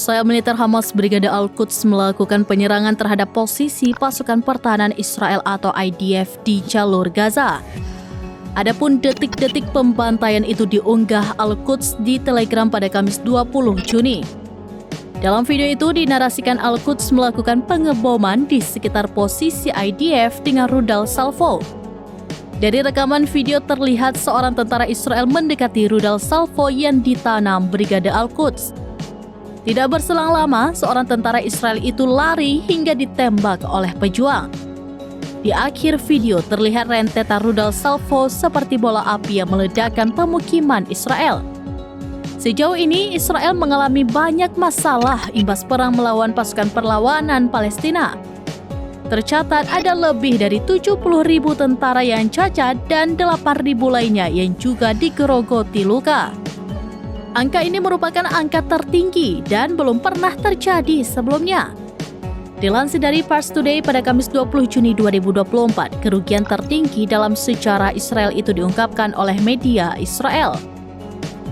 Sayap militer Hamas Brigade Al-Quds melakukan penyerangan terhadap posisi pasukan pertahanan Israel atau IDF di jalur Gaza. Adapun detik-detik pembantaian itu diunggah Al-Quds di Telegram pada Kamis 20 Juni. Dalam video itu dinarasikan Al-Quds melakukan pengeboman di sekitar posisi IDF dengan rudal salvo. Dari rekaman video terlihat seorang tentara Israel mendekati rudal salvo yang ditanam Brigade Al-Quds. Tidak berselang lama, seorang tentara Israel itu lari hingga ditembak oleh pejuang. Di akhir video terlihat rentetan rudal salvo seperti bola api yang meledakkan pemukiman Israel. Sejauh ini, Israel mengalami banyak masalah imbas perang melawan pasukan perlawanan Palestina. Tercatat ada lebih dari 70.000 tentara yang cacat dan 8.000 lainnya yang juga digerogoti luka. Angka ini merupakan angka tertinggi dan belum pernah terjadi sebelumnya. Dilansir dari Pars Today pada Kamis 20 Juni 2024, kerugian tertinggi dalam sejarah Israel itu diungkapkan oleh media Israel.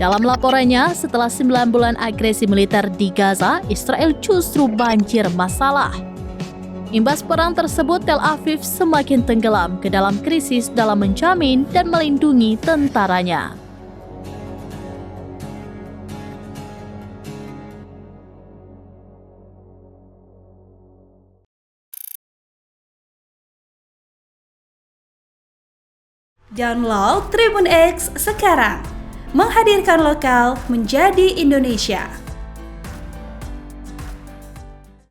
Dalam laporannya, setelah 9 bulan agresi militer di Gaza, Israel justru banjir masalah. Imbas perang tersebut, Tel Aviv semakin tenggelam ke dalam krisis dalam menjamin dan melindungi tentaranya. Download Tribun X sekarang, menghadirkan lokal menjadi Indonesia.